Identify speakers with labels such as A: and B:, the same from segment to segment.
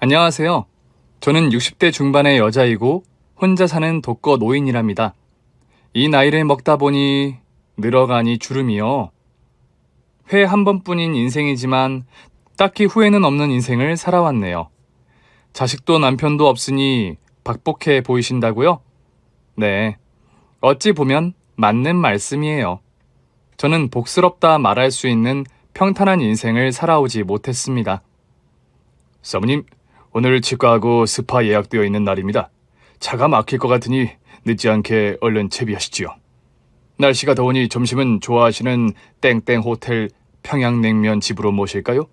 A: 안녕하세요. 저는 60대 중반의 여자이고 혼자 사는 독거 노인이랍니다. 이 나이를 먹다 보니 늘어가니 주름이요. 회 한 번뿐인 인생이지만 딱히 후회는 없는 인생을 살아왔네요. 자식도 남편도 없으니 박복해 보이신다고요? 네. 어찌 보면 맞는 말씀이에요. 저는 복스럽다 말할 수 있는 평탄한 인생을 살아오지 못했습니다. 사모님, 오늘 치과하고 스파 예약되어 있는 날입니다. 차가 막힐 것 같으니 늦지 않게 얼른 채비하시지요. 날씨가 더우니 점심은 좋아하시는 땡땡 호텔 평양냉면 집으로 모실까요?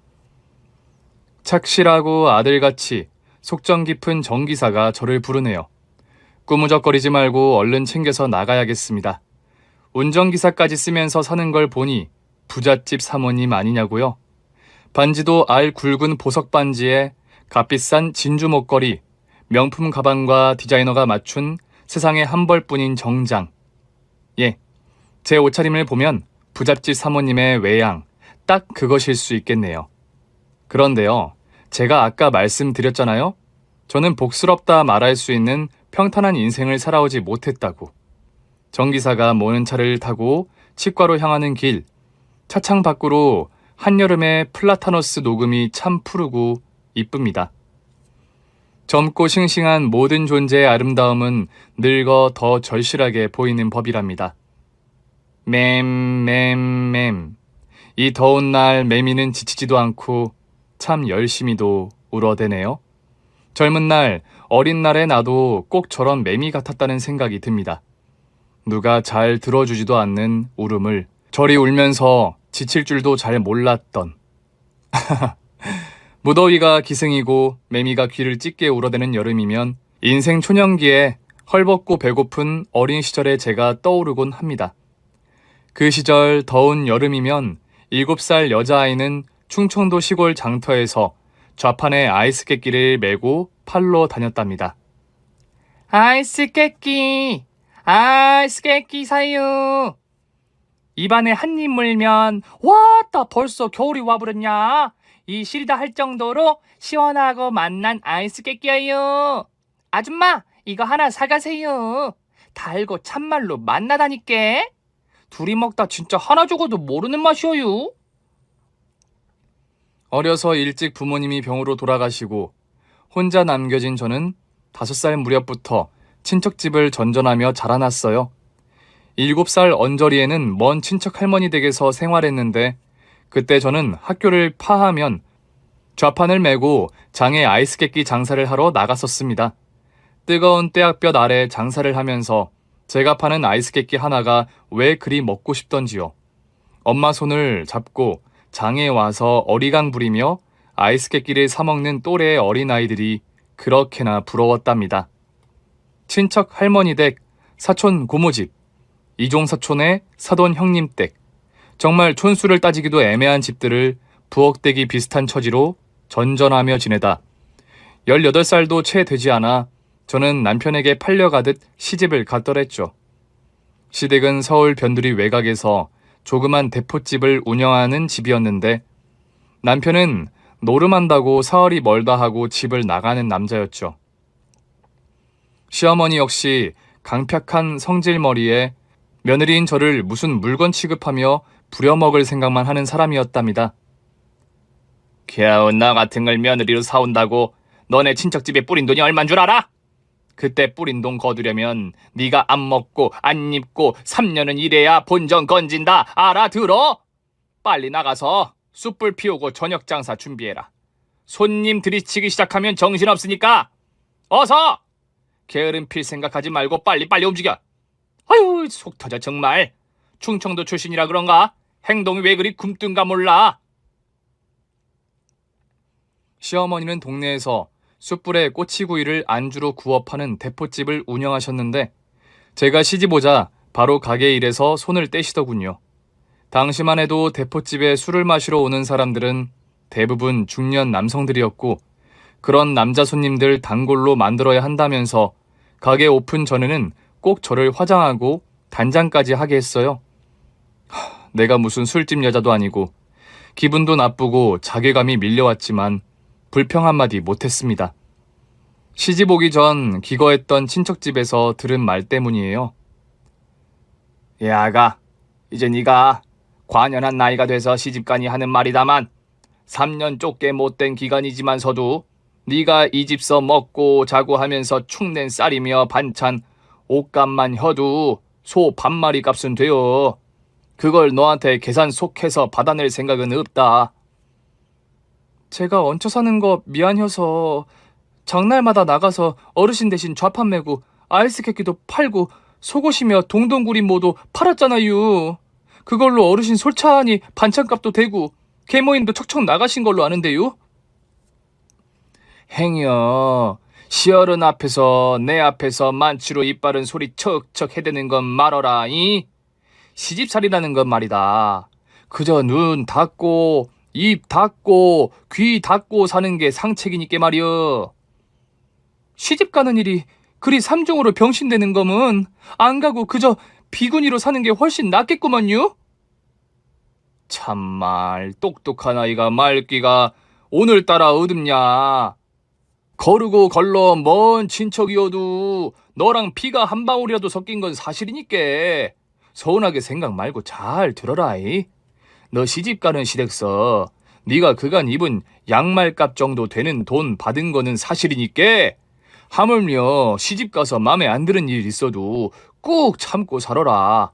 A: 착실하고 아들같이 속정 깊은 정기사가 저를 부르네요. 꾸무적거리지 말고 얼른 챙겨서 나가야겠습니다. 운전기사까지 쓰면서 사는 걸 보니 부잣집 사모님 아니냐고요? 반지도 알 굵은 보석 반지에 값비싼 진주 목걸이, 명품 가방과 디자이너가 맞춘 세상에 한 벌뿐인 정장. 예, 제 옷차림을 보면 부잣집 사모님의 외양, 딱 그것일 수 있겠네요. 그런데요, 제가 아까 말씀드렸잖아요. 저는 복스럽다 말할 수 있는 평탄한 인생을 살아오지 못했다고. 정기사가 모는 차를 타고 치과로 향하는 길, 차창 밖으로 한여름의 플라타너스 녹음이 참 푸르고 이쁩니다. 젊고 싱싱한 모든 존재의 아름다움은 늙어 더 절실하게 보이는 법이랍니다. 맴. 이 더운 날 매미는 지치지도 않고 참 열심히도 울어대네요. 젊은 날, 어린 날의 나도 꼭 저런 매미 같았다는 생각이 듭니다. 누가 잘 들어주지도 않는 울음을 저리 울면서 지칠 줄도 잘 몰랐던. 무더위가 기승이고 매미가 귀를 찢게 울어대는 여름이면 인생 초년기에 헐벗고 배고픈 어린 시절의 제가 떠오르곤 합니다. 그 시절 더운 여름이면 7살 여자아이는 충청도 시골 장터에서 좌판에 아이스 깨끼를 메고 팔로 다녔답니다. 아이스 깨끼 사유. 입안에 한 입 물면 왔다 벌써 겨울이 와버렸냐. 이 시리다 할 정도로 시원하고 맛난 아이스 깨끼예요. 아줌마 이거 하나 사가세요. 달고 참말로 맛나다니까. 둘이 먹다 진짜 하나 죽어도 모르는 맛이어요. 어려서 일찍 부모님이 병으로 돌아가시고 혼자 남겨진 저는 5살 무렵부터 친척집을 전전하며 자라났어요. 7살 언저리에는 먼 친척 할머니 댁에서 생활했는데 그때 저는 학교를 파하면 좌판을 메고 장에 아이스 깨끼 장사를 하러 나갔었습니다. 뜨거운 떼약볕 아래 장사를 하면서 제가 파는 아이스 깨끼 하나가 왜 그리 먹고 싶던지요. 엄마 손을 잡고 장에 와서 어리광 부리며 아이스 깨끼를 사먹는 또래의 어린아이들이 그렇게나 부러웠답니다. 친척 할머니 댁, 사촌 고모 집, 이종사촌의 사돈 형님 댁, 정말 촌수를 따지기도 애매한 집들을 부엌대기 비슷한 처지로 전전하며 지내다 18살도 채 되지 않아 저는 남편에게 팔려가듯 시집을 갔더랬죠. 시댁은 서울 변두리 외곽에서 조그만 대포집을 운영하는 집이었는데 남편은 노름한다고 사흘이 멀다 하고 집을 나가는 남자였죠. 시어머니 역시 강팍한 성질머리에 며느리인 저를 무슨 물건 취급하며 부려먹을 생각만 하는 사람이었답니다. 겨우 나 같은 걸 며느리로 사온다고 너네 친척집에 뿌린 돈이 얼만 줄 알아? 그때 뿌린 돈 거두려면 네가 안 먹고 안 입고 3년은 일해야 본전 건진다. 알아들어? 빨리 나가서 숯불 피우고 저녁 장사 준비해라. 손님 들이치기 시작하면 정신없으니까 어서! 게으름 필 생각하지 말고 빨리빨리 움직여. 아유 속 터져 정말. 충청도 출신이라 그런가? 행동이 왜 그리 굼뜬가 몰라. 시어머니는 동네에서 숯불에 꼬치구이를 안주로 구워 파는 대포집을 운영하셨는데 제가 시집오자 바로 가게 일에서 손을 떼시더군요. 당시만 해도 대포집에 술을 마시러 오는 사람들은 대부분 중년 남성들이었고 그런 남자 손님들 단골로 만들어야 한다면서 가게 오픈 전에는 꼭 저를 화장하고 단장까지 하게 했어요. 내가 무슨 술집 여자도 아니고 기분도 나쁘고 자괴감이 밀려왔지만 불평 한마디 못했습니다. 시집 오기 전 기거했던 친척집에서 들은 말 때문이에요. 야, 아가, 이제 네가 관연한 나이가 돼서 시집가니 하는 말이다만 3년 쫓게 못된 기간이지만서도 네가 이 집서 먹고 자고 하면서 축낸 쌀이며 반찬, 옷값만 혀도 소 반마리 값은 돼요. 그걸 너한테 계산 속해서 받아낼 생각은 없다. 제가 얹혀 사는 거 미안해서 장날마다 나가서 어르신 대신 좌판 매고 아이스케이크도 팔고 속옷이며 동동구리 모두 팔았잖아요. 그걸로 어르신 솔찬히 반찬값도 되고 계모임도 척척 나가신 걸로 아는데요. 행여 시어른 앞에서 내 앞에서 만취로 이빨은 소리 척척 해대는 건 말어라. 이 시집살이라는 건 말이다. 그저 눈 닫고 입 닫고 귀 닫고 사는 게 상책이니까 말이여. 시집 가는 일이 그리 삼중으로 병신되는 거면 안 가고 그저 비구니로 사는 게 훨씬 낫겠구먼요. 참말 똑똑한 아이가 말귀가 오늘따라 어둡냐. 거르고 걸러 먼 친척이어도 너랑 피가 한 방울이라도 섞인 건 사실이니까 서운하게 생각 말고 잘 들어라이. 너 시집 가는 시댁서 네가 그간 입은 양말값 정도 되는 돈 받은 거는 사실이니까 하물며 시집 가서 맘에 안 드는 일 있어도 꾹 참고 살아라.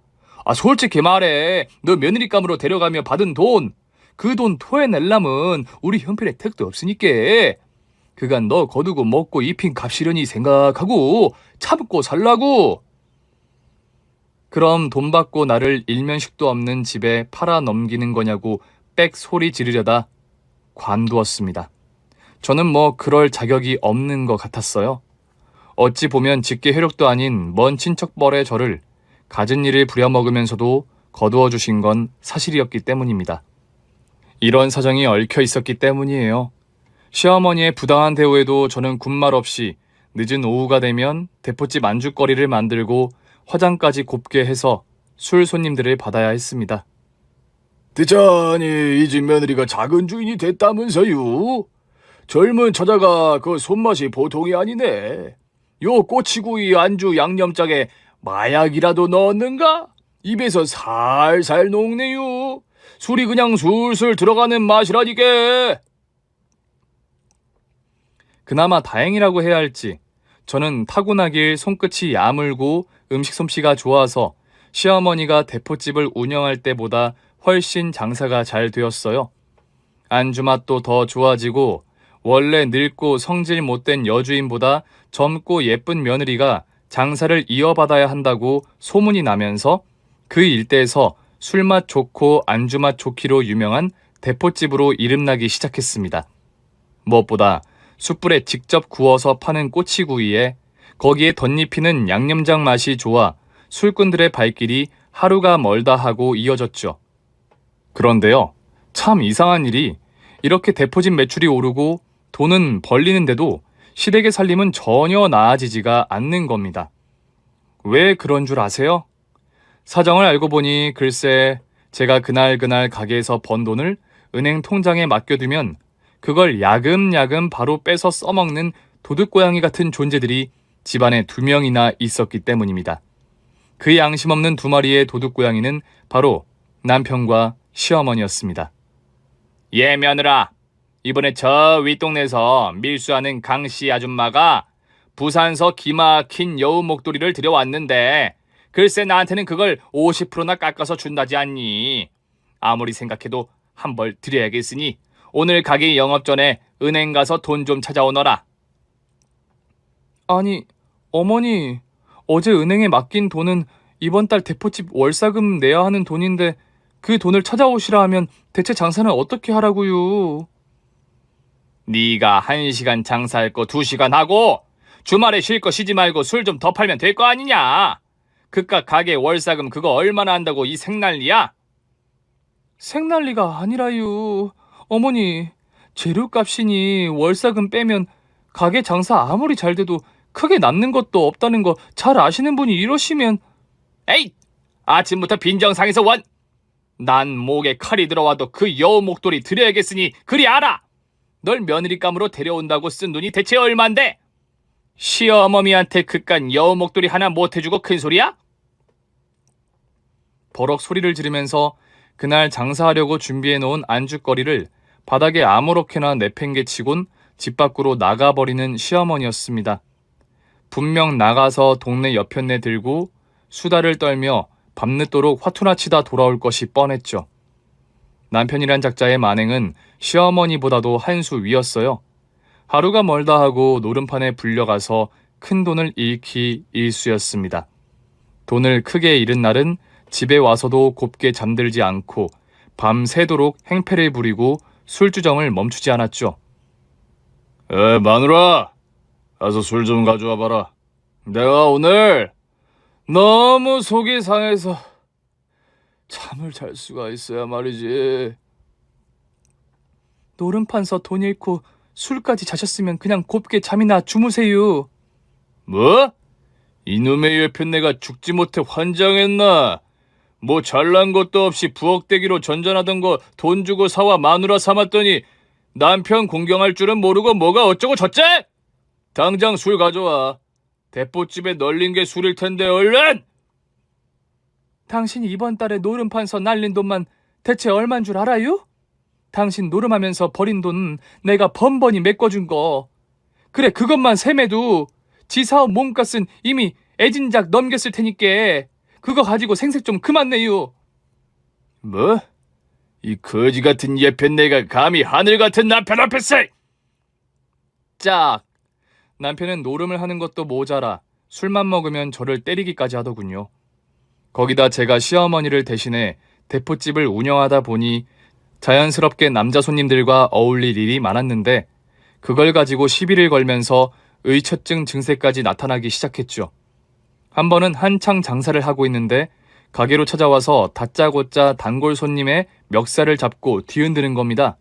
A: 솔직히 말해, 너 며느리감으로 데려가며 받은 돈, 그 돈 토해낼라면 우리 형편에 택도 없으니까 그간 너 거두고 먹고 입힌 값이려니 생각하고 참고 살라고. 그럼 돈 받고 나를 일면식도 없는 집에 팔아 넘기는 거냐고 빽 소리 지르려다 관두었습니다. 저는 뭐 그럴 자격이 없는 것 같았어요. 어찌 보면 직계 혈육도 아닌 먼 친척벌의 저를 갖은 일을 부려먹으면서도 거두어 주신 건 사실이었기 때문입니다. 이런 사정이 얽혀 있었기 때문이에요. 시어머니의 부당한 대우에도 저는 군말 없이 늦은 오후가 되면 대포집 안주거리를 만들고 화장까지 곱게 해서 술 손님들을 받아야 했습니다.
B: 듣자니 이 집 며느리가 작은 주인이 됐다면서요? 젊은 처자가 그 손맛이 보통이 아니네. 요 꼬치구이 안주 양념장에 마약이라도 넣었는가? 입에서 살살 녹네요. 술이 그냥 술술 들어가는 맛이라니까.
A: 그나마 다행이라고 해야 할지 저는 타고나길 손끝이 야물고 음식 솜씨가 좋아서 시어머니가 대포집을 운영할 때보다 훨씬 장사가 잘 되었어요. 안주 맛도 더 좋아지고 원래 늙고 성질 못된 여주인보다 젊고 예쁜 며느리가 장사를 이어받아야 한다고 소문이 나면서 그 일대에서 술맛 좋고 안주맛 좋기로 유명한 대포집으로 이름나기 시작했습니다. 무엇보다 숯불에 직접 구워서 파는 꼬치구이에 거기에 덧입히는 양념장 맛이 좋아 술꾼들의 발길이 하루가 멀다 하고 이어졌죠. 그런데요, 참 이상한 일이 이렇게 대포집 매출이 오르고 돈은 벌리는데도 시댁의 살림은 전혀 나아지지가 않는 겁니다. 왜 그런 줄 아세요? 사정을 알고 보니 글쎄 제가 그날 가게에서 번 돈을 은행 통장에 맡겨두면 그걸 야금야금 바로 빼서 써먹는 도둑고양이 같은 존재들이 집안에 2명이나 있었기 때문입니다. 그 양심 없는 2마리의 도둑고양이는 바로 남편과 시어머니였습니다. 예, 며느라. 이번에 저 윗동네에서 밀수하는 강씨 아줌마가 부산서 기막힌 여우 목도리를 들여왔는데 글쎄 나한테는 그걸 50%나 깎아서 준다지 않니? 아무리 생각해도 한 벌 드려야겠으니 오늘 가게 영업 전에 은행 가서 돈 좀 찾아오너라. 아니, 어머니, 어제 은행에 맡긴 돈은 이번 달 대포집 월사금 내야 하는 돈인데 그 돈을 찾아오시라 하면 대체 장사는 어떻게 하라고요? 네가 1시간 장사할 거 2시간 하고 주말에 쉴 거 쉬지 말고 술 좀 더 팔면 될 거 아니냐? 그깟 가게 월사금 그거 얼마나 한다고 이 생난리야? 생난리가 아니라요. 어머니, 재료값이니 월사금 빼면 가게 장사 아무리 잘 돼도 크게 남는 것도 없다는 거 잘 아시는 분이 이러시면. 에이! 아침부터 빈정상에서 원! 난 목에 칼이 들어와도 그 여우 목도리 드려야겠으니 그리 알아! 널 며느리감으로 데려온다고 쓴 돈이 대체 얼만데? 시어머니한테 그깟 여우 목도리 하나 못해주고 큰 소리야? 버럭 소리를 지르면서 그날 장사하려고 준비해놓은 안주거리를 바닥에 아무렇게나 내팽개치곤 집 밖으로 나가버리는 시어머니였습니다. 분명 나가서 동네 여편네 들고 수다를 떨며 밤늦도록 화투나 치다 돌아올 것이 뻔했죠. 남편이란 작자의 만행은 시어머니보다도 한 수 위였어요. 하루가 멀다 하고 노름판에 불려가서 큰 돈을 잃기 일쑤였습니다. 돈을 크게 잃은 날은 집에 와서도 곱게 잠들지 않고 밤새도록 행패를 부리고 술주정을 멈추지 않았죠.
B: 마누라, 가서 술 좀 가져와 봐라. 내가 오늘 너무 속이 상해서 잠을 잘 수가 있어야 말이지.
A: 노름판서 돈 잃고 술까지 자셨으면 그냥 곱게 잠이나 주무세요.
B: 뭐? 이놈의 여편네가 죽지 못해 환장했나? 뭐 잘난 것도 없이 부엌대기로 전전하던 거 돈 주고 사와 마누라 삼았더니 남편 공경할 줄은 모르고 뭐가 어쩌고 저째? 당장 술 가져와. 대포집에 널린 게 술일 텐데 얼른!
A: 당신이 이번 달에 노름판서 날린 돈만 대체 얼만 줄 알아요? 당신 노름하면서 버린 돈 내가 번번이 메꿔준 거. 그래 그것만 셈해도 지 사업 몸값은 이미 애진작 넘겼을 테니까 그거 가지고 생색 좀 그만 내요.
B: 뭐? 이 거지 같은 예편네가 감히 하늘 같은 남편 앞에서!
A: 짝! 남편은 노름을 하는 것도 모자라 술만 먹으면 저를 때리기까지 하더군요. 거기다 제가 시어머니를 대신해 대포집을 운영하다 보니 자연스럽게 남자 손님들과 어울릴 일이 많았는데 그걸 가지고 시비를 걸면서 의처증 증세까지 나타나기 시작했죠. 한 번은 한창 장사를 하고 있는데 가게로 찾아와서 다짜고짜 단골 손님의 멱살을 잡고 뒤흔드는 겁니다.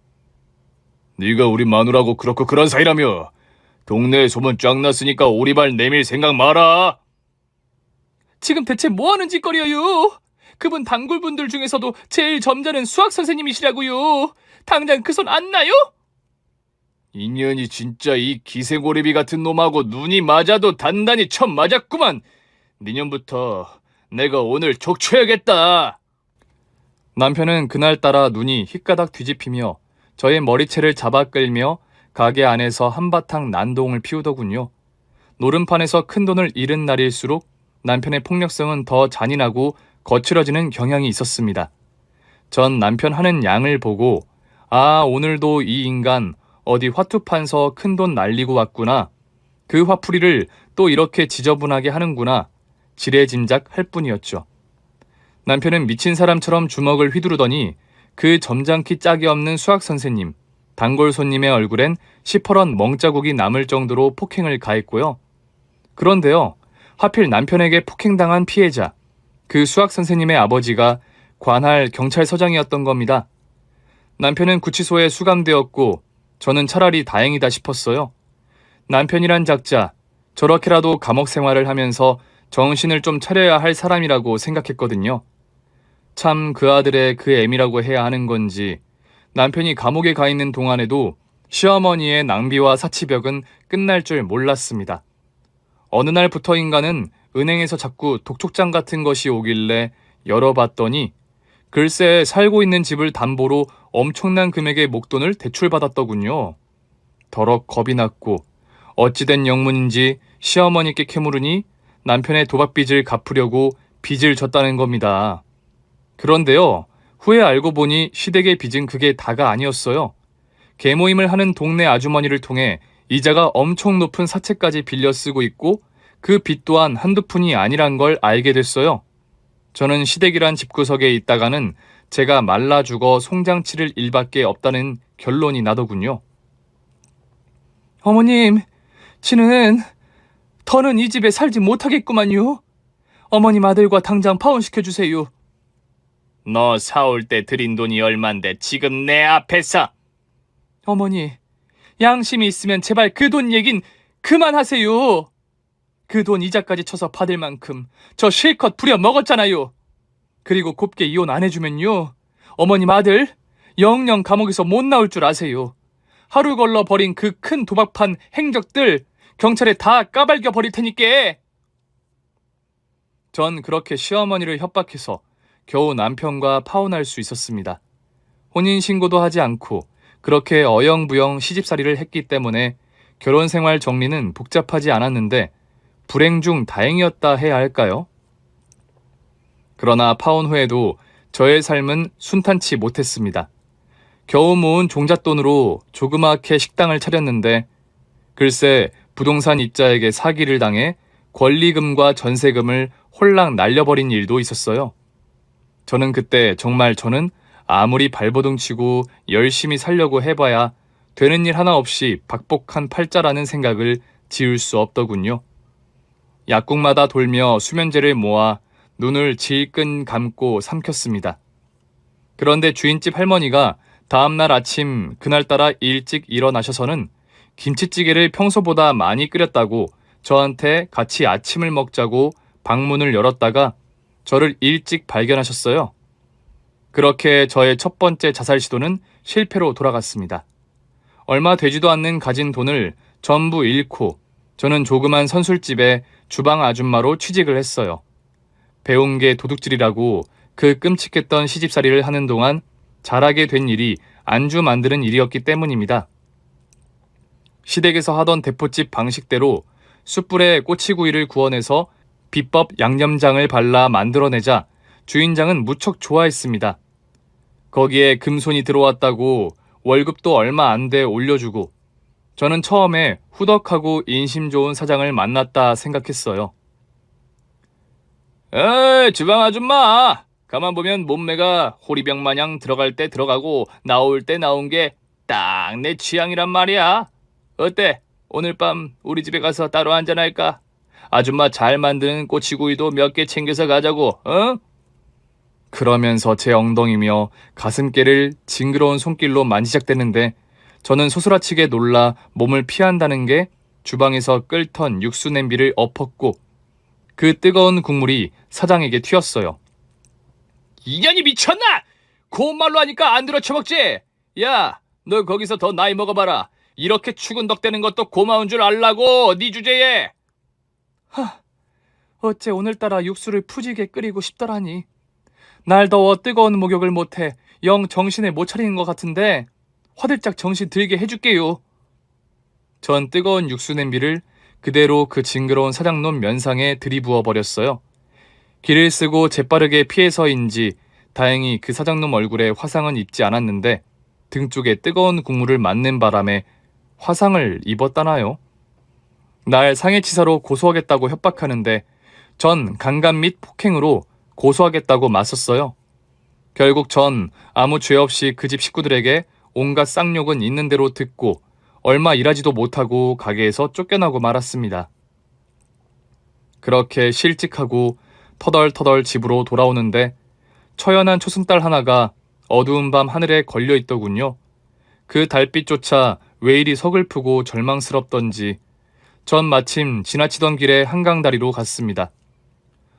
B: 네가 우리 마누라고 그렇고 그런 사이라며. 동네에 소문 쫙 났으니까 오리발 내밀 생각 마라.
A: 지금 대체 뭐하는 짓거리예요? 그분 단골분들 중에서도 제일 점잖은 수학 선생님이시라고요. 당장 그 손 안 나요?
B: 인연이 진짜 이 기생오리비 같은 놈하고 눈이 맞아도 단단히 첫 맞았구만. 내년부터 내가 오늘 족쳐야겠다.
A: 남편은 그날따라 눈이 휘가닥 뒤집히며 저의 머리채를 잡아 끌며 가게 안에서 한바탕 난동을 피우더군요. 노름판에서 큰 돈을 잃은 날일수록 남편의 폭력성은 더 잔인하고 거칠어지는 경향이 있었습니다. 전 남편 하는 양을 보고 오늘도 이 인간 어디 화투판서 큰 돈 날리고 왔구나. 그 화풀이를 또 이렇게 지저분하게 하는구나. 지레짐작할 뿐이었죠. 남편은 미친 사람처럼 주먹을 휘두르더니 그 점잖기 짝이 없는 수학 선생님, 단골 손님의 얼굴엔 시퍼런 멍자국이 남을 정도로 폭행을 가했고요. 그런데요, 하필 남편에게 폭행당한 피해자, 그 수학 선생님의 아버지가 관할 경찰서장이었던 겁니다. 남편은 구치소에 수감되었고 저는 차라리 다행이다 싶었어요. 남편이란 작자, 저렇게라도 감옥 생활을 하면서 정신을 좀 차려야 할 사람이라고 생각했거든요. 참 그 아들의 그 애미라고 해야 하는 건지 남편이 감옥에 가 있는 동안에도 시어머니의 낭비와 사치벽은 끝날 줄 몰랐습니다. 어느 날부터인가는 은행에서 자꾸 독촉장 같은 것이 오길래 열어봤더니 글쎄 살고 있는 집을 담보로 엄청난 금액의 목돈을 대출받았더군요. 더럭 겁이 났고 어찌된 영문인지 시어머니께 캐물으니 남편의 도박빚을 갚으려고 빚을 졌다는 겁니다. 그런데요, 후에 알고 보니 시댁의 빚은 그게 다가 아니었어요. 계모임을 하는 동네 아주머니를 통해 이자가 엄청 높은 사채까지 빌려 쓰고 있고 그 빚 또한 한두 푼이 아니란 걸 알게 됐어요. 저는 시댁이란 집구석에 있다가는 제가 말라 죽어 송장치를 일밖에 없다는 결론이 나더군요. 어머님, 지는 더는 이 집에 살지 못하겠구만요. 어머님 아들과 당장 파혼시켜주세요.
B: 너 사올 때 들인 돈이 얼만데 지금 내 앞에서.
A: 어머니, 양심이 있으면 제발 그 돈 얘긴 그만하세요. 그 돈 이자까지 쳐서 받을 만큼 저 실컷 부려 먹었잖아요. 그리고 곱게 이혼 안 해주면요, 어머님 아들 영영 감옥에서 못 나올 줄 아세요. 하루 걸러 버린 그 큰 도박판 행적들 경찰에 다 까발겨 버릴 테니께. 전 그렇게 시어머니를 협박해서 겨우 남편과 파혼할 수 있었습니다. 혼인신고도 하지 않고 그렇게 어영부영 시집살이를 했기 때문에 결혼생활 정리는 복잡하지 않았는데 불행 중 다행이었다 해야 할까요? 그러나 파혼 후에도 저의 삶은 순탄치 못했습니다. 겨우 모은 종잣돈으로 조그맣게 식당을 차렸는데 글쎄 부동산 입자에게 사기를 당해 권리금과 전세금을 홀랑 날려버린 일도 있었어요. 저는 그때 정말 저는 아무리 발버둥 치고 열심히 살려고 해봐야 되는 일 하나 없이 박복한 팔자라는 생각을 지울 수 없더군요. 약국마다 돌며 수면제를 모아 눈을 질끈 감고 삼켰습니다. 그런데 주인집 할머니가 다음날 아침 그날따라 일찍 일어나셔서는 김치찌개를 평소보다 많이 끓였다고 저한테 같이 아침을 먹자고 방문을 열었다가 저를 일찍 발견하셨어요. 그렇게 저의 첫 번째 자살 시도는 실패로 돌아갔습니다. 얼마 되지도 않는 가진 돈을 전부 잃고 저는 조그만 선술집에 주방 아줌마로 취직을 했어요. 배운 게 도둑질이라고 그 끔찍했던 시집살이를 하는 동안 잘하게 된 일이 안주 만드는 일이었기 때문입니다. 시댁에서 하던 대포집 방식대로 숯불에 꼬치구이를 구워내서 비법 양념장을 발라 만들어내자 주인장은 무척 좋아했습니다. 거기에 금손이 들어왔다고 월급도 얼마 안 돼 올려주고 저는 처음에 후덕하고 인심 좋은 사장을 만났다 생각했어요. 주방 아줌마! 가만 보면 몸매가 호리병 마냥 들어갈 때 들어가고 나올 때 나온 게 딱 내 취향이란 말이야. 어때? 오늘 밤 우리 집에 가서 따로 한잔할까? 아줌마 잘 만드는 꼬치구이도 몇 개 챙겨서 가자고, 어? 그러면서 제 엉덩이며 가슴께를 징그러운 손길로 만지작대는데 저는 소스라치게 놀라 몸을 피한다는 게 주방에서 끓던 육수 냄비를 엎었고 그 뜨거운 국물이 사장에게 튀었어요. 이년이 미쳤나? 고운 말로 하니까 안 들어 처먹지? 야, 너 거기서 더 나이 먹어봐라. 이렇게 추근덕대는 것도 고마운 줄 알라고, 네 주제에. 어째 오늘따라 육수를 푸지게 끓이고 싶더라니. 날 더워 뜨거운 목욕을 못해 영 정신을 못 차리는 것 같은데 화들짝 정신 들게 해줄게요. 전 뜨거운 육수 냄비를 그대로 그 징그러운 사장놈 면상에 들이부어 버렸어요. 길을 쓰고 재빠르게 피해서인지 다행히 그 사장놈 얼굴에 화상은 입지 않았는데 등 쪽에 뜨거운 국물을 맞는 바람에 화상을 입었다나요? 날 상해치사로 고소하겠다고 협박하는데 전 강간 및 폭행으로 고소하겠다고 맞섰어요. 결국 전 아무 죄 없이 그 집 식구들에게 온갖 쌍욕은 있는 대로 듣고 얼마 일하지도 못하고 가게에서 쫓겨나고 말았습니다. 그렇게 실직하고 터덜터덜 집으로 돌아오는데 처연한 초승달 하나가 어두운 밤 하늘에 걸려 있더군요. 그 달빛조차 왜 이리 서글프고 절망스럽던지 전 마침 지나치던 길에 한강다리로 갔습니다.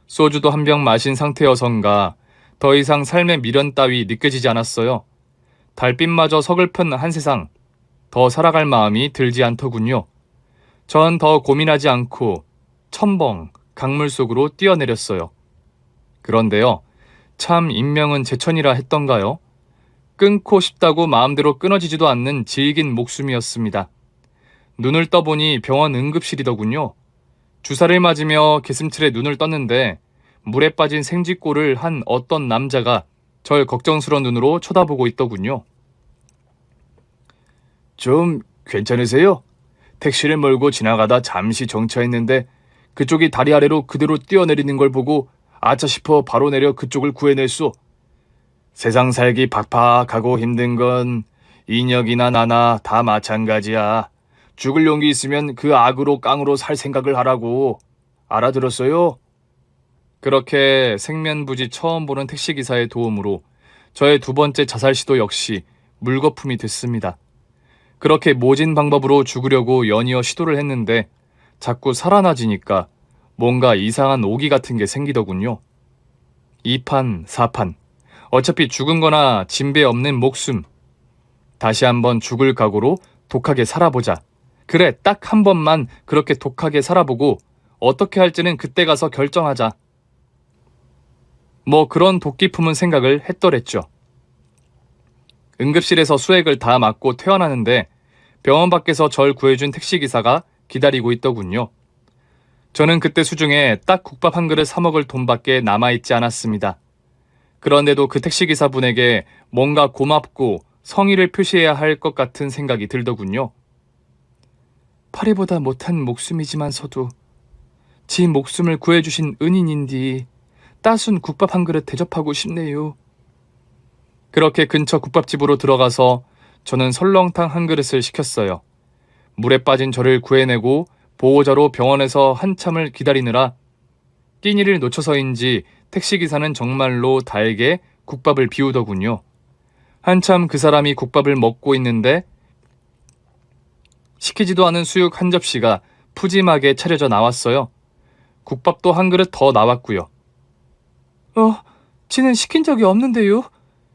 A: 소주도 한 병 마신 상태여선가 더 이상 삶의 미련 따위 느껴지지 않았어요. 달빛마저 서글픈 한 세상, 더 살아갈 마음이 들지 않더군요. 전 더 고민하지 않고 첨벙 강물 속으로 뛰어내렸어요. 그런데요, 참 인명은 제천이라 했던가요? 끊고 싶다고 마음대로 끊어지지도 않는 질긴 목숨이었습니다. 눈을 떠보니 병원 응급실이더군요. 주사를 맞으며 개슴칠에 눈을 떴는데 물에 빠진 생쥐꼴을 한 어떤 남자가 절 걱정스러운 눈으로 쳐다보고 있더군요.
B: 좀 괜찮으세요? 택시를 몰고 지나가다 잠시 정차했는데 그쪽이 다리 아래로 그대로 뛰어내리는 걸 보고 아차 싶어 바로 내려 그쪽을 구해냈소. 세상 살기 팍팍하고 힘든 건 인혁이나 나나 다 마찬가지야. 죽을 용기 있으면 그 악으로 깡으로 살 생각을 하라고. 알아들었어요?
A: 그렇게 생면부지 처음 보는 택시기사의 도움으로 저의 두 번째 자살 시도 역시 물거품이 됐습니다. 그렇게 모진 방법으로 죽으려고 연이어 시도를 했는데 자꾸 살아나지니까 뭔가 이상한 오기 같은 게 생기더군요. 2판, 4판. 어차피 죽은 거나 진배 없는 목숨. 다시 한번 죽을 각오로 독하게 살아보자. 그래, 딱 한 번만 그렇게 독하게 살아보고 어떻게 할지는 그때 가서 결정하자. 뭐 그런 독기 품은 생각을 했더랬죠. 응급실에서 수액을 다 맞고 퇴원하는데 병원 밖에서 절 구해준 택시기사가 기다리고 있더군요. 저는 그때 수중에 딱 국밥 한 그릇 사 먹을 돈밖에 남아있지 않았습니다. 그런데도 그 택시기사분에게 뭔가 고맙고 성의를 표시해야 할 것 같은 생각이 들더군요. 파리보다 못한 목숨이지만서도 지 목숨을 구해주신 은인인디 따순 국밥 한 그릇 대접하고 싶네요. 그렇게 근처 국밥집으로 들어가서 저는 설렁탕 한 그릇을 시켰어요. 물에 빠진 저를 구해내고 보호자로 병원에서 한참을 기다리느라 끼니를 놓쳐서인지 택시기사는 정말로 달게 국밥을 비우더군요. 한참 그 사람이 국밥을 먹고 있는데 시키지도 않은 수육 한 접시가 푸짐하게 차려져 나왔어요. 국밥도 한 그릇 더 나왔고요. 지는 시킨 적이 없는데요.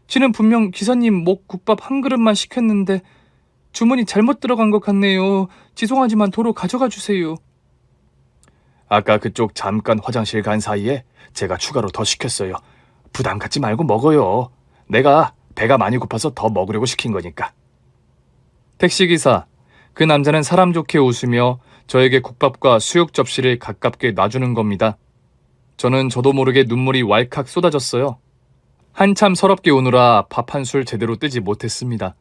A: 지는 분명 기사님 목 국밥 한 그릇만 시켰는데 주문이 잘못 들어간 것 같네요. 죄송하지만 도로 가져가 주세요. 아까 그쪽 잠깐 화장실 간 사이에 제가 추가로 더 시켰어요. 부담 갖지 말고 먹어요. 내가 배가 많이 고파서 더 먹으려고 시킨 거니까. 택시기사, 그 남자는 사람 좋게 웃으며 저에게 국밥과 수육 접시를 가깝게 놔주는 겁니다. 저는 저도 모르게 눈물이 왈칵 쏟아졌어요. 한참 서럽게 우느라 밥 한 술 제대로 뜨지 못했습니다.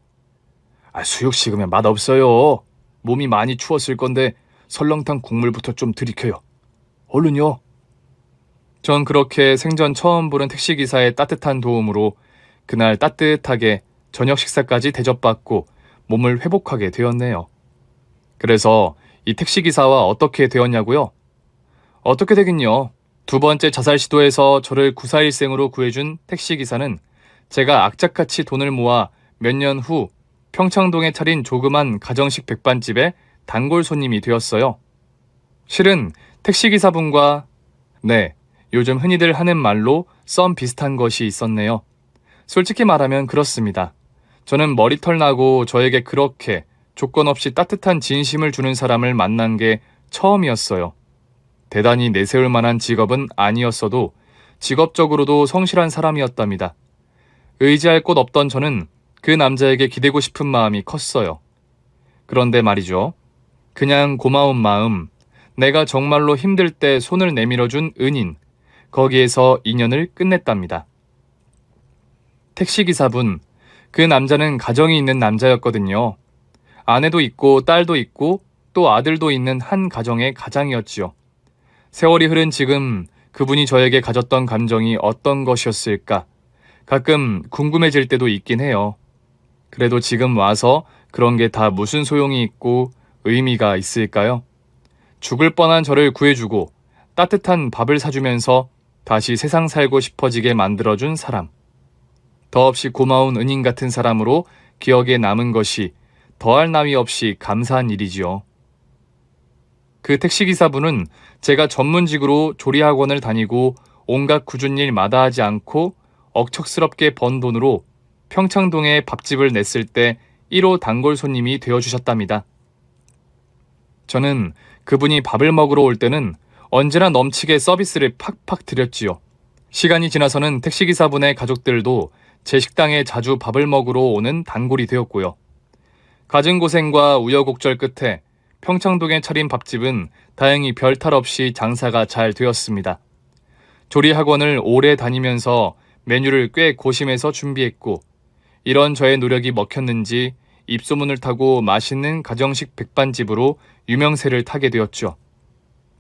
A: 수육 식으면 맛없어요. 몸이 많이 추웠을 건데 설렁탕 국물부터 좀 들이켜요. 얼른요. 전 그렇게 생전 처음 보는 택시기사의 따뜻한 도움으로 그날 따뜻하게 저녁 식사까지 대접받고 몸을 회복하게 되었네요. 그래서 이 택시기사와 어떻게 되었냐고요? 어떻게 되긴요. 두 번째 자살 시도에서 저를 구사일생으로 구해준 택시기사는 제가 악착같이 돈을 모아 몇 년 후 평창동에 차린 조그만 가정식 백반집의 단골 손님이 되었어요. 실은 택시기사분과 요즘 흔히들 하는 말로 썸 비슷한 것이 있었네요. 솔직히 말하면 그렇습니다. 저는 머리털 나고 저에게 그렇게 조건 없이 따뜻한 진심을 주는 사람을 만난 게 처음이었어요. 대단히 내세울 만한 직업은 아니었어도 직업적으로도 성실한 사람이었답니다. 의지할 곳 없던 저는 그 남자에게 기대고 싶은 마음이 컸어요. 그런데 말이죠. 그냥 고마운 마음, 내가 정말로 힘들 때 손을 내밀어준 은인, 거기에서 인연을 끝냈답니다. 택시기사분, 그 남자는 가정이 있는 남자였거든요. 아내도 있고 딸도 있고 또 아들도 있는 한 가정의 가장이었지요. 세월이 흐른 지금 그분이 저에게 가졌던 감정이 어떤 것이었을까 가끔 궁금해질 때도 있긴 해요. 그래도 지금 와서 그런 게 다 무슨 소용이 있고 의미가 있을까요? 죽을 뻔한 저를 구해주고 따뜻한 밥을 사주면서 다시 세상 살고 싶어지게 만들어준 사람. 더없이 고마운 은인 같은 사람으로 기억에 남은 것이 더할 나위 없이 감사한 일이지요. 그 택시기사분은 제가 전문직으로 조리학원을 다니고 온갖 굳은 일 마다하지 않고 억척스럽게 번 돈으로 평창동에 밥집을 냈을 때 1호 단골 손님이 되어주셨답니다. 저는 그분이 밥을 먹으러 올 때는 언제나 넘치게 서비스를 팍팍 드렸지요. 시간이 지나서는 택시기사분의 가족들도 제 식당에 자주 밥을 먹으러 오는 단골이 되었고요. 갖은 고생과 우여곡절 끝에 평창동에 차린 밥집은 다행히 별탈 없이 장사가 잘 되었습니다. 조리학원을 오래 다니면서 메뉴를 꽤 고심해서 준비했고 이런 저의 노력이 먹혔는지 입소문을 타고 맛있는 가정식 백반집으로 유명세를 타게 되었죠.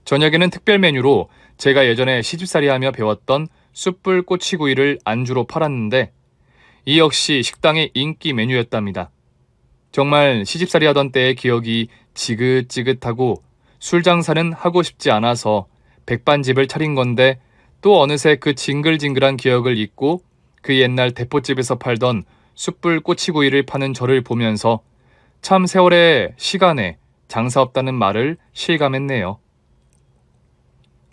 A: 저녁에는 특별 메뉴로 제가 예전에 시집살이하며 배웠던 숯불 꼬치구이를 안주로 팔았는데 이 역시 식당의 인기 메뉴였답니다. 정말 시집살이 하던 때의 기억이 지긋지긋하고 술 장사는 하고 싶지 않아서 백반집을 차린 건데 또 어느새 그 징글징글한 기억을 잊고 그 옛날 대포집에서 팔던 숯불 꼬치구이를 파는 저를 보면서 참 세월의 시간에 장사 없다는 말을 실감했네요.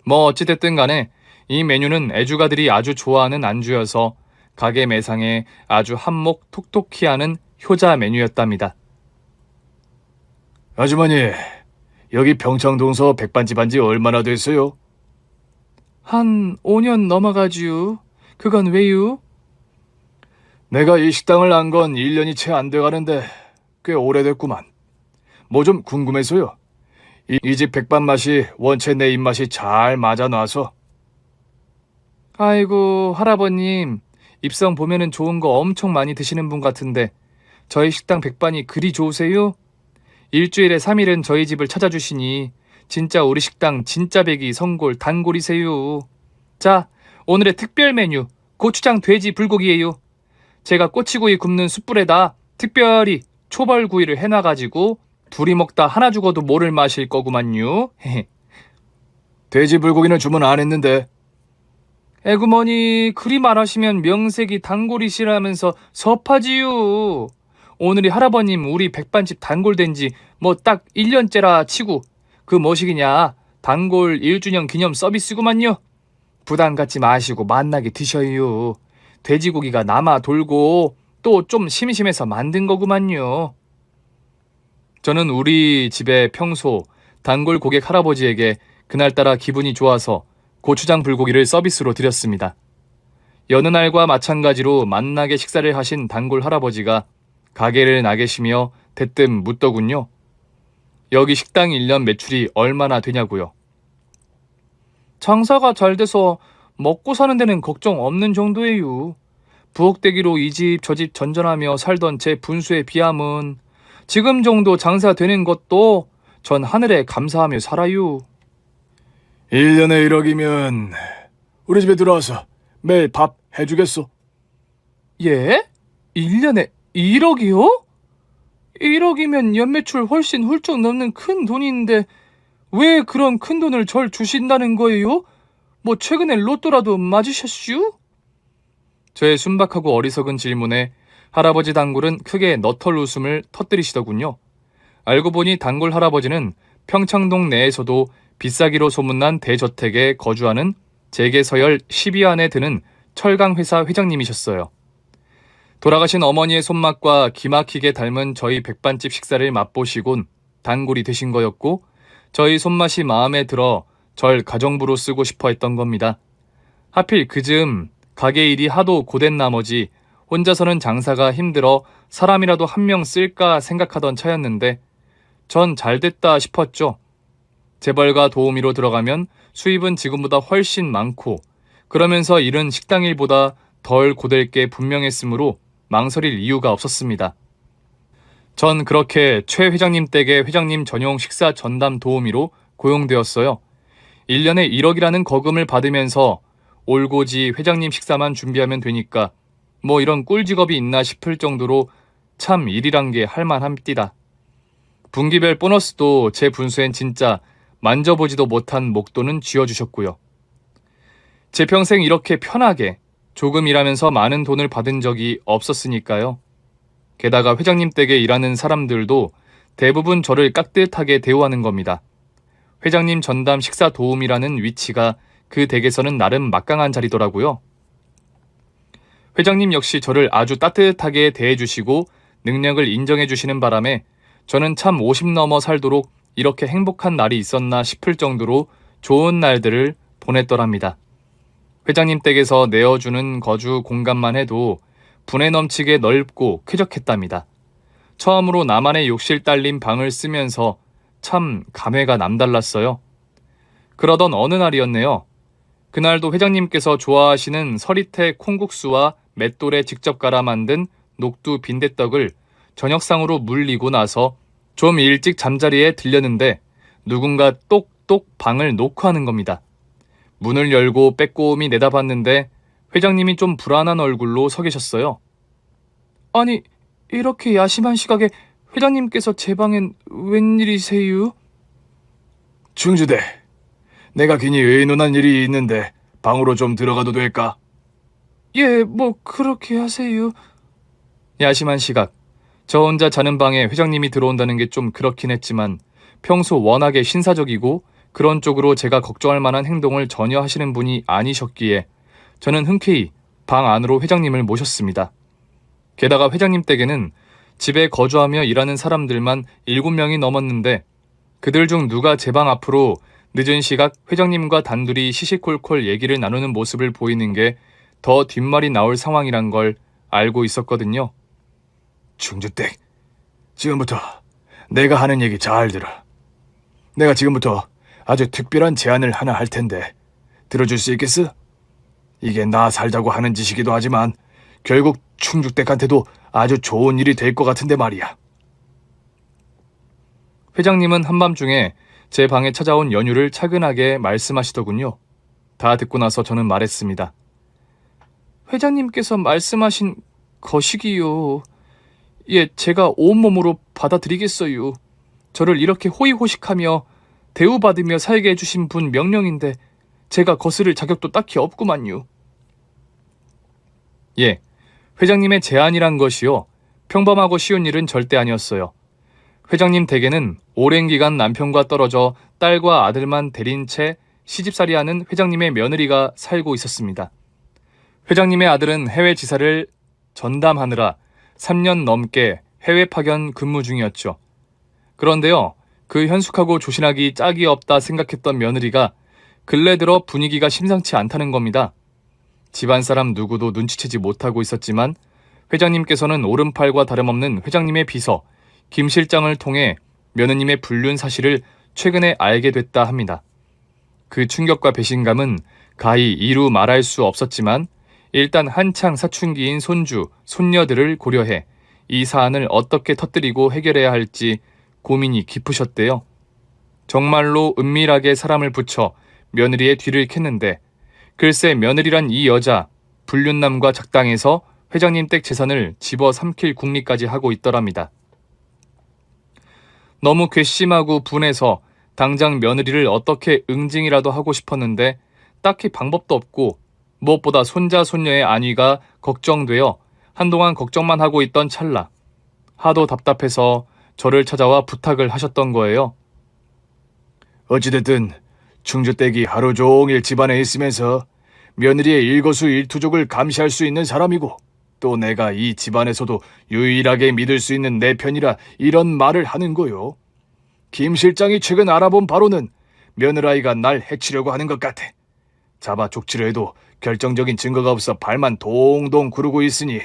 A: 뭐 어찌됐든 간에 이 메뉴는 애주가들이 아주 좋아하는 안주여서 가게 매상에 아주 한몫 톡톡히 하는 효자 메뉴였답니다.
B: 아주머니, 여기 평창동서 백반집 한 지 얼마나 됐어요?
A: 한 5년 넘어가지요. 그건 왜요?
B: 내가 이 식당을 안 건 1년이 채 안 돼가는데 꽤 오래됐구만. 뭐 좀 궁금해서요. 이 집 백반 맛이 원체 내 입맛이 잘 맞아 놔서.
A: 아이고, 할아버님. 입성 보면은 좋은 거 엄청 많이 드시는 분 같은데 저희 식당 백반이 그리 좋으세요? 일주일에 3일은 저희 집을 찾아주시니 진짜 우리 식당 진짜 백이 성골 단골이세요. 자, 오늘의 특별 메뉴 고추장 돼지 불고기예요. 제가 꼬치구이 굽는 숯불에다 특별히 초벌구이를 해놔가지고 둘이 먹다 하나 죽어도 모를 맛일 거구만요.
B: 돼지 불고기는 주문 안 했는데.
A: 에구머니 그리 말하시면 명색이 단골이시라면서 섭하지요. 오늘이 할아버님 우리 백반집 단골 된 지 뭐 딱 1년째라 치고 그 뭐시기냐 단골 1주년 기념 서비스구만요. 부담 갖지 마시고 맛나게 드셔요. 돼지고기가 남아 돌고 또 좀 심심해서 만든 거구만요. 저는 우리 집에 평소 단골 고객 할아버지에게 그날따라 기분이 좋아서 고추장 불고기를 서비스로 드렸습니다. 여느 날과 마찬가지로 맛나게 식사를 하신 단골 할아버지가 가게를 나계시며 대뜸 묻더군요. 여기 식당 1년 매출이 얼마나 되냐고요. 장사가 잘 돼서 먹고 사는 데는 걱정 없는 정도예요. 부엌대기로 이 집 저 집 전전하며 살던 제 분수에 비함은 지금 정도 장사되는 것도 전 하늘에 감사하며 살아요.
B: 1년에 1억이면 우리 집에 들어와서 매일 밥 해주겠어.
A: 예? 1년에 1억이요? 1억이면 연매출 훨씬 훌쩍 넘는 큰 돈인데 왜 그런 큰 돈을 절 주신다는 거예요? 뭐 최근에 로또라도 맞으셨슈? 저의 순박하고 어리석은 질문에 할아버지 단골은 크게 너털 웃음을 터뜨리시더군요. 알고 보니 단골 할아버지는 평창동 내에서도 비싸기로 소문난 대저택에 거주하는 재계 서열 10위 안에 드는 철강회사 회장님이셨어요. 돌아가신 어머니의 손맛과 기막히게 닮은 저희 백반집 식사를 맛보시곤 단골이 되신 거였고 저희 손맛이 마음에 들어 절 가정부로 쓰고 싶어 했던 겁니다. 하필 그즈음 가게 일이 하도 고된 나머지 혼자서는 장사가 힘들어 사람이라도 한 명 쓸까 생각하던 차였는데 전 잘됐다 싶었죠. 재벌가 도우미로 들어가면 수입은 지금보다 훨씬 많고 그러면서 일은 식당 일보다 덜 고될 게 분명했으므로 망설일 이유가 없었습니다. 전 그렇게 최 회장님 댁의 회장님 전용 식사 전담 도우미로 고용되었어요. 1년에 1억이라는 거금을 받으면서 올고지 회장님 식사만 준비하면 되니까 뭐 이런 꿀직업이 있나 싶을 정도로 참 일이란 게 할만합디다. 분기별 보너스도 제 분수엔 진짜 만져보지도 못한 목돈은 쥐어주셨고요. 제 평생 이렇게 편하게 조금 일하면서 많은 돈을 받은 적이 없었으니까요. 게다가 회장님 댁에 일하는 사람들도 대부분 저를 깍듯하게 대우하는 겁니다. 회장님 전담 식사 도우미라는 위치가 그 댁에서는 나름 막강한 자리더라고요. 회장님 역시 저를 아주 따뜻하게 대해주시고 능력을 인정해주시는 바람에 저는 참 50 넘어 살도록 이렇게 행복한 날이 있었나 싶을 정도로 좋은 날들을 보냈더랍니다. 회장님 댁에서 내어주는 거주 공간만 해도 분에 넘치게 넓고 쾌적했답니다. 처음으로 나만의 욕실 딸린 방을 쓰면서 참 감회가 남달랐어요. 그러던 어느 날이었네요. 그날도 회장님께서 좋아하시는 서리태 콩국수와 맷돌에 직접 갈아 만든 녹두 빈대떡을 저녁상으로 물리고 나서 좀 일찍 잠자리에 들렸는데 누군가 똑똑 방을 노크하는 겁니다. 문을 열고 빼꼼히 내다봤는데 회장님이 좀 불안한 얼굴로 서 계셨어요. 아니, 이렇게 야심한 시각에 회장님께서 제 방엔 웬일이세요?
B: 충주대, 내가 괜히 의논한 일이 있는데 방으로 좀 들어가도 될까?
A: 예, 뭐 그렇게 하세요. 야심한 시각. 저 혼자 자는 방에 회장님이 들어온다는 게 좀 그렇긴 했지만 평소 워낙에 신사적이고 그런 쪽으로 제가 걱정할 만한 행동을 전혀 하시는 분이 아니셨기에 저는 흔쾌히 방 안으로 회장님을 모셨습니다. 게다가 회장님 댁에는 집에 거주하며 일하는 사람들만 7명이 넘었는데 그들 중 누가 제 방 앞으로 늦은 시각 회장님과 단둘이 시시콜콜 얘기를 나누는 모습을 보이는 게 더 뒷말이 나올 상황이란 걸 알고 있었거든요.
B: 충주댁, 지금부터 내가 하는 얘기 잘 들어. 내가 지금부터 아주 특별한 제안을 하나 할 텐데 들어줄 수 있겠어? 이게 나 살자고 하는 짓이기도 하지만 결국 충주댁한테도 아주 좋은 일이 될 것 같은데 말이야.
A: 회장님은 한밤중에 제 방에 찾아온 연유를 차근하게 말씀하시더군요. 다 듣고 나서 저는 말했습니다. 회장님께서 말씀하신 거시기요. 예, 제가 온몸으로 받아들이겠어요. 저를 이렇게 호의호식하며 대우받으며 살게 해주신 분 명령인데 제가 거스를 자격도 딱히 없구만요. 예, 회장님의 제안이란 것이요. 평범하고 쉬운 일은 절대 아니었어요. 회장님 댁에는 오랜 기간 남편과 떨어져 딸과 아들만 데린 채 시집살이하는 회장님의 며느리가 살고 있었습니다. 회장님의 아들은 해외 지사를 전담하느라 3년 넘게 해외 파견 근무 중이었죠. 그런데요, 그 현숙하고 조신하기 짝이 없다 생각했던 며느리가 근래 들어 분위기가 심상치 않다는 겁니다. 집안 사람 누구도 눈치채지 못하고 있었지만 회장님께서는 오른팔과 다름없는 회장님의 비서 김 실장을 통해 며느님의 불륜 사실을 최근에 알게 됐다 합니다. 그 충격과 배신감은 가히 이루 말할 수 없었지만 일단 한창 사춘기인 손주, 손녀들을 고려해 이 사안을 어떻게 터뜨리고 해결해야 할지 고민이 깊으셨대요. 정말로 은밀하게 사람을 붙여 며느리의 뒤를 캤는데 글쎄 며느리란 이 여자 불륜남과 작당해서 회장님 댁 재산을 집어삼킬 궁리까지 하고 있더랍니다. 너무 괘씸하고 분해서 당장 며느리를 어떻게 응징이라도 하고 싶었는데 딱히 방법도 없고 무엇보다 손자 손녀의 안위가 걱정되어 한동안 걱정만 하고 있던 찰나 하도 답답해서 저를 찾아와 부탁을 하셨던 거예요.
B: 어찌됐든 충주댁이 하루 종일 집안에 있으면서 며느리의 일거수일투족을 감시할 수 있는 사람이고 또 내가 이 집안에서도 유일하게 믿을 수 있는 내 편이라 이런 말을 하는 거요. 김 실장이 최근 알아본 바로는 며느라이가 날 해치려고 하는 것 같아. 잡아 족치려 해도 결정적인 증거가 없어 발만 동동 구르고 있으니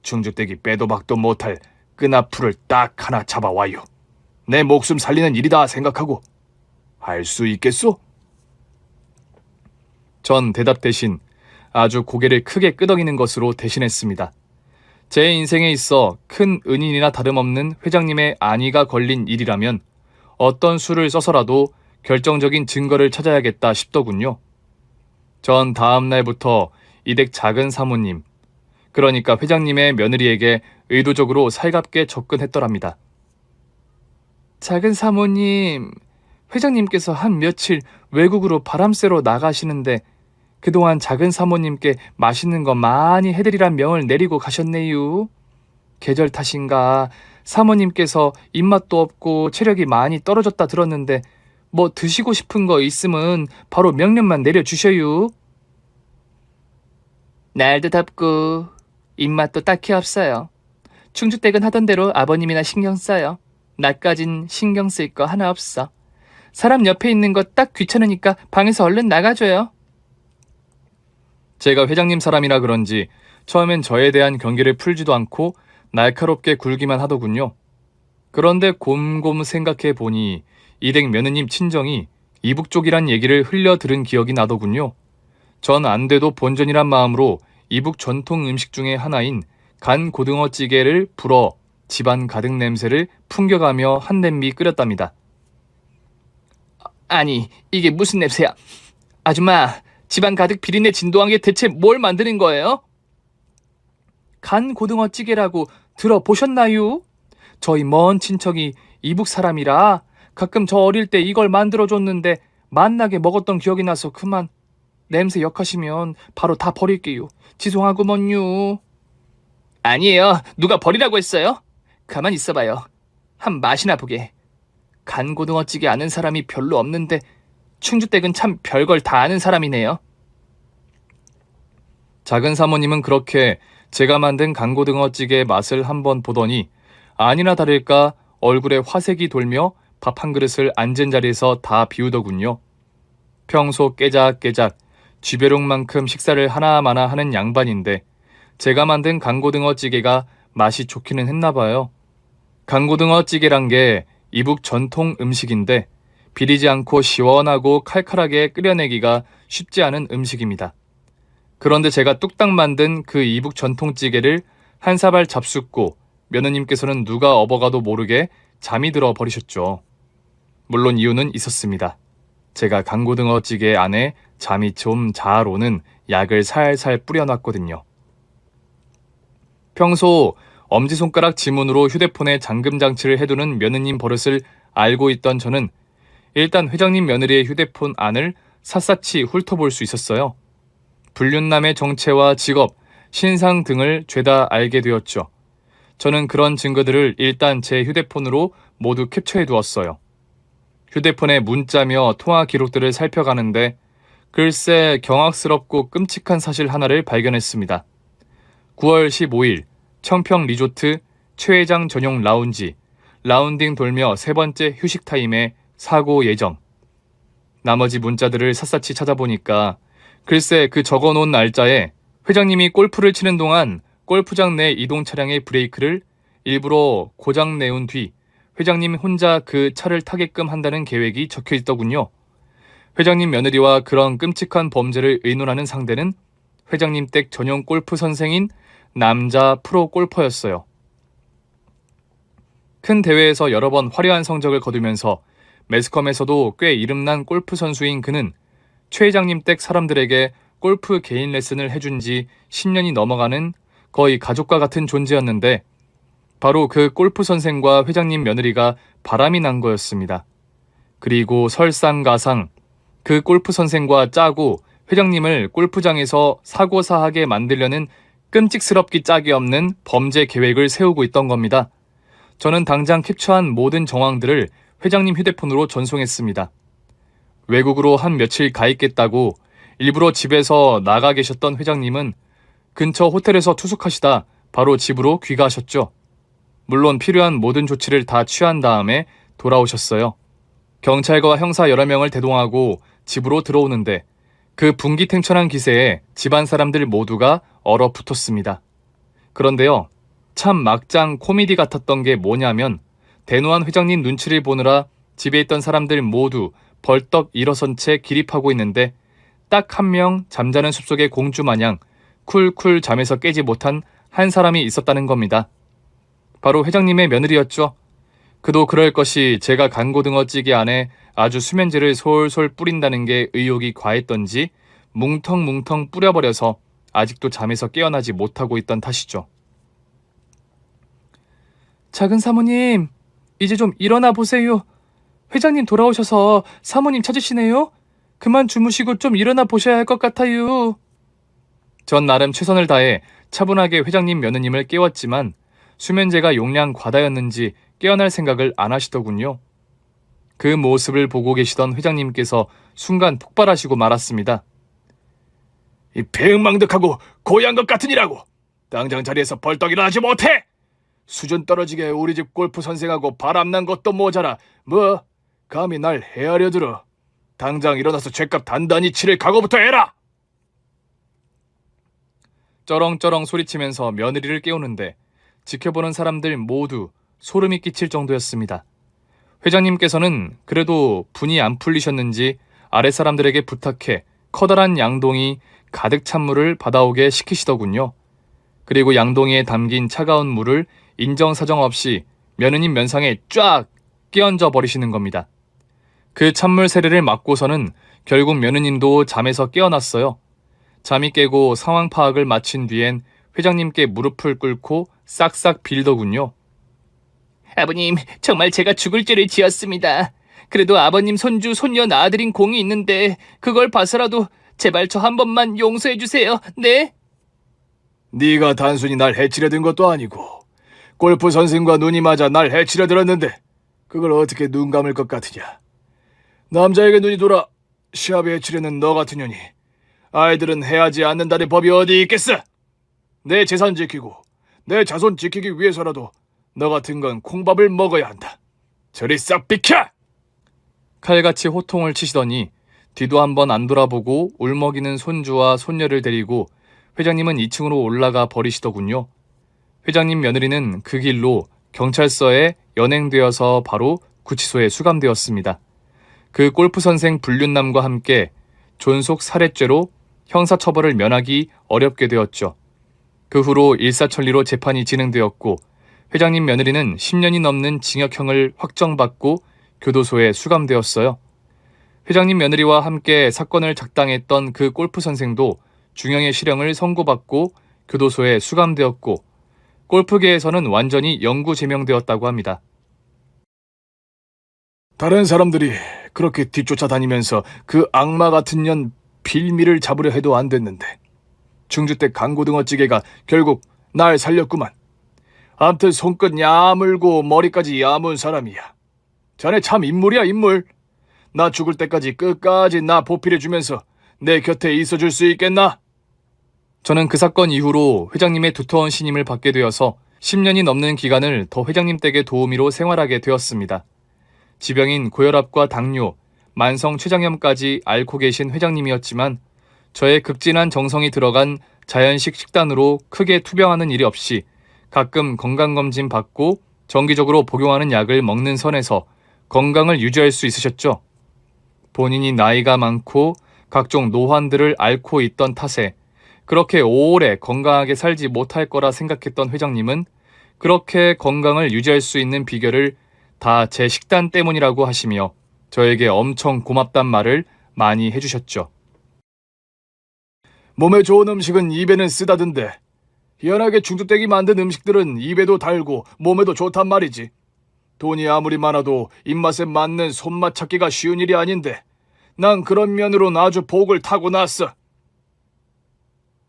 B: 충주댁이 빼도 박도 못할 끈앞풀을 딱 하나 잡아와요. 내 목숨 살리는 일이다 생각하고 할 수 있겠소?
A: 전 대답 대신 아주 고개를 크게 끄덕이는 것으로 대신했습니다. 제 인생에 있어 큰 은인이나 다름없는 회장님의 안위가 걸린 일이라면 어떤 수를 써서라도 결정적인 증거를 찾아야겠다 싶더군요. 전 다음 날부터 이 댁 작은 사모님, 그러니까 회장님의 며느리에게 의도적으로 살갑게 접근했더랍니다. 작은 사모님, 회장님께서 한 며칠 외국으로 바람 쐬러 나가시는데 그동안 작은 사모님께 맛있는 거 많이 해드리란 명을 내리고 가셨네요. 계절 탓인가 사모님께서 입맛도 없고 체력이 많이 떨어졌다 들었는데 뭐 드시고 싶은 거 있으면 바로 명령만 내려주셔요. 날도 덥고 입맛도 딱히 없어요. 충주댁은 하던 대로 아버님이나 신경 써요. 나까진 신경 쓸 거 하나 없어. 사람 옆에 있는 거 딱 귀찮으니까 방에서 얼른 나가줘요. 제가 회장님 사람이라 그런지 처음엔 저에 대한 경계를 풀지도 않고 날카롭게 굴기만 하더군요. 그런데 곰곰 생각해 보니 이 댁 며느님 친정이 이북 쪽이란 얘기를 흘려 들은 기억이 나더군요. 전 안 돼도 본전이란 마음으로 이북 전통 음식 중에 하나인 간 고등어찌개를 불어 집안 가득 냄새를 풍겨가며 한 냄비 끓였답니다. 아니, 이게 무슨 냄새야? 아줌마, 집안 가득 비린내 진동한 게 대체 뭘 만드는 거예요? 간 고등어찌개라고 들어보셨나요? 저희 먼 친척이 이북 사람이라 가끔 저 어릴 때 이걸 만들어줬는데 맛나게 먹었던 기억이 나서 그만. 냄새 역하시면 바로 다 버릴게요. 죄송하구먼요. 아니에요. 누가 버리라고 했어요? 가만 있어봐요. 한 맛이나 보게. 간 고등어찌개 아는 사람이 별로 없는데 충주댁은 참 별걸 다 아는 사람이네요. 작은 사모님은 그렇게 제가 만든 간고등어찌개의 맛을 한번 보더니 아니나 다를까 얼굴에 화색이 돌며 밥 한 그릇을 앉은 자리에서 다 비우더군요. 평소 깨작깨작 쥐벼룩만큼 식사를 하나마나 하는 양반인데 제가 만든 강고등어 찌개가 맛이 좋기는 했나 봐요. 강고등어 찌개란 게 이북 전통 음식인데 비리지 않고 시원하고 칼칼하게 끓여내기가 쉽지 않은 음식입니다. 그런데 제가 뚝딱 만든 그 이북 전통찌개를 한 사발 잡숫고 며느님께서는 누가 업어가도 모르게 잠이 들어 버리셨죠. 물론 이유는 있었습니다. 제가 강고등어 찌개 안에 잠이 좀 잘 오는 약을 살살 뿌려놨거든요. 평소 엄지손가락 지문으로 휴대폰에 잠금 장치를 해두는 며느님 버릇을 알고 있던 저는 일단 회장님 며느리의 휴대폰 안을 샅샅이 훑어볼 수 있었어요. 불륜남의 정체와 직업, 신상 등을 죄다 알게 되었죠. 저는 그런 증거들을 일단 제 휴대폰으로 모두 캡처해 두었어요. 휴대폰의 문자며 통화 기록들을 살펴가는데 글쎄 경악스럽고 끔찍한 사실 하나를 발견했습니다. 9월 15일 청평 리조트 최 회장 전용 라운지, 라운딩 돌며 세 번째 휴식 타임에 사고 예정. 나머지 문자들을 샅샅이 찾아보니까 글쎄 그 적어놓은 날짜에 회장님이 골프를 치는 동안 골프장 내 이동 차량의 브레이크를 일부러 고장 내온 뒤 회장님 혼자 그 차를 타게끔 한다는 계획이 적혀 있더군요. 회장님 며느리와 그런 끔찍한 범죄를 의논하는 상대는 회장님 댁 전용 골프 선생인 남자 프로 골퍼였어요. 큰 대회에서 여러 번 화려한 성적을 거두면서 매스컴에서도 꽤 이름난 골프 선수인 그는 최 회장님 댁 사람들에게 골프 개인 레슨을 해준 지 10년이 넘어가는 거의 가족과 같은 존재였는데 바로 그 골프 선생과 회장님 며느리가 바람이 난 거였습니다. 그리고 설상가상 그 골프 선생과 짜고 회장님을 골프장에서 사고사하게 만들려는 끔찍스럽기 짝이 없는 범죄 계획을 세우고 있던 겁니다. 저는 당장 캡처한 모든 정황들을 회장님 휴대폰으로 전송했습니다. 외국으로 한 며칠 가 있겠다고 일부러 집에서 나가 계셨던 회장님은 근처 호텔에서 투숙하시다 바로 집으로 귀가하셨죠. 물론 필요한 모든 조치를 다 취한 다음에 돌아오셨어요. 경찰과 형사 여러 명을 대동하고 집으로 들어오는데 그 분기탱천한 기세에 집안 사람들 모두가 얼어붙었습니다. 그런데요, 참 막장 코미디 같았던 게 뭐냐면 대노한 회장님 눈치를 보느라 집에 있던 사람들 모두 벌떡 일어선 채 기립하고 있는데 딱 한 명 잠자는 숲속의 공주 마냥 쿨쿨 잠에서 깨지 못한 한 사람이 있었다는 겁니다. 바로 회장님의 며느리였죠. 그도 그럴 것이 제가 강고등어 찌개 안에 아주 수면제를 솔솔 뿌린다는 게 의욕이 과했던지 뭉텅뭉텅 뿌려버려서 아직도 잠에서 깨어나지 못하고 있던 탓이죠. 작은 사모님, 이제 좀 일어나 보세요. 회장님 돌아오셔서 사모님 찾으시네요. 그만 주무시고 좀 일어나 보셔야 할 것 같아요. 전 나름 최선을 다해 차분하게 회장님 며느님을 깨웠지만 수면제가 용량 과다였는지 깨어날 생각을 안 하시더군요. 그 모습을 보고 계시던 회장님께서 순간 폭발하시고 말았습니다.
B: 이 배은망덕하고 고얀 것 같으니라고 당장 자리에서 벌떡 일어나지 못해! 수준 떨어지게 우리 집 골프 선생하고 바람난 것도 모자라 뭐 감히 날 헤아려 들어. 당장 일어나서 죗값 단단히 치를 각오부터 해라!
A: 쩌렁쩌렁 소리치면서 며느리를 깨우는데 지켜보는 사람들 모두 소름이 끼칠 정도였습니다. 회장님께서는 그래도 분이 안 풀리셨는지 아랫사람들에게 부탁해 커다란 양동이 가득 찬 물을 받아오게 시키시더군요. 그리고 양동이에 담긴 차가운 물을 인정사정 없이 며느님 면상에 쫙 끼얹어 버리시는 겁니다. 그 찬물 세례를 맞고서는 결국 며느님도 잠에서 깨어났어요. 잠이 깨고 상황 파악을 마친 뒤엔 회장님께 무릎을 꿇고 싹싹 빌더군요. 아버님, 정말 제가 죽을 죄를 지었습니다. 그래도 아버님 손주, 손녀 낳아드린 공이 있는데 그걸 봐서라도 제발 저 한 번만 용서해 주세요. 네?
B: 네가 단순히 날 해치려 든 것도 아니고 골프 선생과 눈이 맞아 날 해치려 들었는데 그걸 어떻게 눈 감을 것 같으냐. 남자에게 눈이 돌아 시합에 해치려는 너 같은 년이 아이들은 해하지 않는다는 법이 어디 있겠어. 내 재산 지키고 내 자손 지키기 위해서라도 너 같은 건 콩밥을 먹어야 한다. 저리 싹 비켜!
A: 칼같이 호통을 치시더니 뒤도 한번 안 돌아보고 울먹이는 손주와 손녀를 데리고 회장님은 2층으로 올라가 버리시더군요. 회장님 며느리는 그 길로 경찰서에 연행되어서 바로 구치소에 수감되었습니다. 그 골프 선생 불륜남과 함께 존속 살해죄로 형사처벌을 면하기 어렵게 되었죠. 그 후로 일사천리로 재판이 진행되었고 회장님 며느리는 10년이 넘는 징역형을 확정받고 교도소에 수감되었어요. 회장님 며느리와 함께 사건을 작당했던 그 골프 선생도 중형의 실형을 선고받고 교도소에 수감되었고 골프계에서는 완전히 영구 제명되었다고 합니다.
B: 다른 사람들이 그렇게 뒤쫓아 다니면서 그 악마 같은 년 빌미를 잡으려 해도 안 됐는데 중주댁 강고등어찌개가 결국 날 살렸구만. 암튼 손끝 야물고 머리까지 야문 사람이야. 자네 참 인물이야, 인물. 나 죽을 때까지 끝까지 나 보필해주면서 내 곁에 있어줄 수 있겠나?
A: 저는 그 사건 이후로 회장님의 두터운 신임을 받게 되어서 10년이 넘는 기간을 더 회장님 댁의 도우미로 생활하게 되었습니다. 지병인 고혈압과 당뇨, 만성 췌장염까지 앓고 계신 회장님이었지만 저의 극진한 정성이 들어간 자연식 식단으로 크게 투병하는 일이 없이 가끔 건강검진 받고 정기적으로 복용하는 약을 먹는 선에서 건강을 유지할 수 있으셨죠. 본인이 나이가 많고 각종 노환들을 앓고 있던 탓에 그렇게 오래 건강하게 살지 못할 거라 생각했던 회장님은 그렇게 건강을 유지할 수 있는 비결을 다 제 식단 때문이라고 하시며 저에게 엄청 고맙단 말을 많이 해주셨죠.
B: 몸에 좋은 음식은 입에는 쓰다던데 희한하게 중주댁이 만든 음식들은 입에도 달고 몸에도 좋단 말이지. 돈이 아무리 많아도 입맛에 맞는 손맛 찾기가 쉬운 일이 아닌데 난 그런 면으로는 아주 복을 타고났어.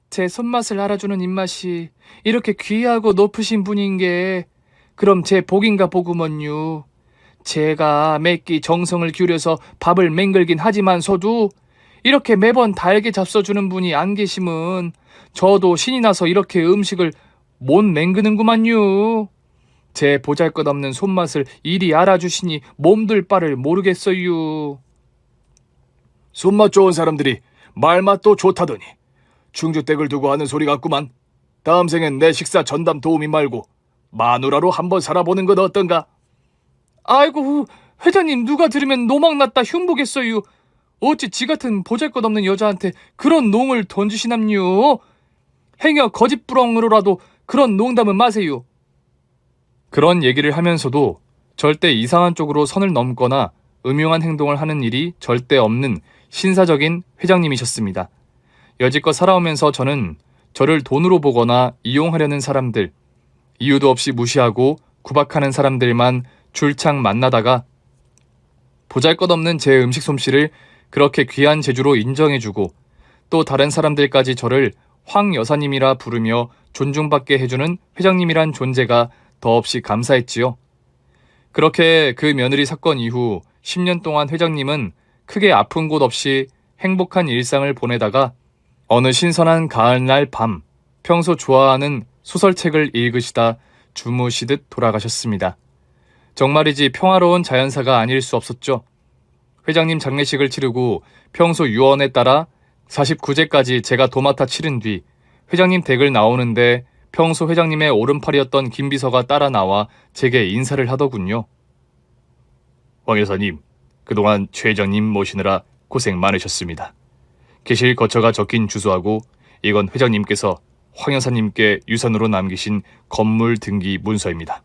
A: 제 손맛을 알아주는 입맛이 이렇게 귀하고 높으신 분인 게 그럼 제 복인가 보구먼요. 제가 매끼 정성을 기울여서 밥을 맹글긴 하지만서도 이렇게 매번 달게 잡숴주는 분이 안 계시면 저도 신이 나서 이렇게 음식을 못 맹그는구만요. 제 보잘것없는 손맛을 이리 알아주시니 몸둘 바를 모르겠어요.
B: 손맛 좋은 사람들이 말맛도 좋다더니 중주댁을 두고 하는 소리 같구만. 다음 생엔 내 식사 전담 도우미 말고 마누라로 한번 살아보는 건 어떤가?
A: 아이고 회장님 누가 들으면 노망났다 흉보겠어요. 어찌 지 같은 보잘것없는 여자한테 그런 농을 던지시남요. 행여 거짓부렁으로라도 그런 농담은 마세요. 그런 얘기를 하면서도 절대 이상한 쪽으로 선을 넘거나 음흉한 행동을 하는 일이 절대 없는 신사적인 회장님이셨습니다. 여지껏 살아오면서 저는 저를 돈으로 보거나 이용하려는 사람들, 이유도 없이 무시하고 구박하는 사람들만 줄창 만나다가 보잘것없는 제 음식 솜씨를 그렇게 귀한 재주로 인정해주고 또 다른 사람들까지 저를 황 여사님이라 부르며 존중받게 해주는 회장님이란 존재가 더없이 감사했지요. 그렇게 그 며느리 사건 이후 10년 동안 회장님은 크게 아픈 곳 없이 행복한 일상을 보내다가 어느 신선한 가을날 밤 평소 좋아하는 소설책을 읽으시다 주무시듯 돌아가셨습니다. 정말이지 평화로운 자연사가 아닐 수 없었죠. 회장님 장례식을 치르고 평소 유언에 따라 49제까지 제가 도맡아 치른 뒤 회장님 댁을 나오는데 평소 회장님의 오른팔이었던 김비서가 따라 나와 제게 인사를 하더군요.
B: 황 여사님, 그동안 최 회장님 모시느라 고생 많으셨습니다. 계실 거처가 적힌 주소하고 이건 회장님께서 황 여사님께 유산으로 남기신 건물 등기 문서입니다.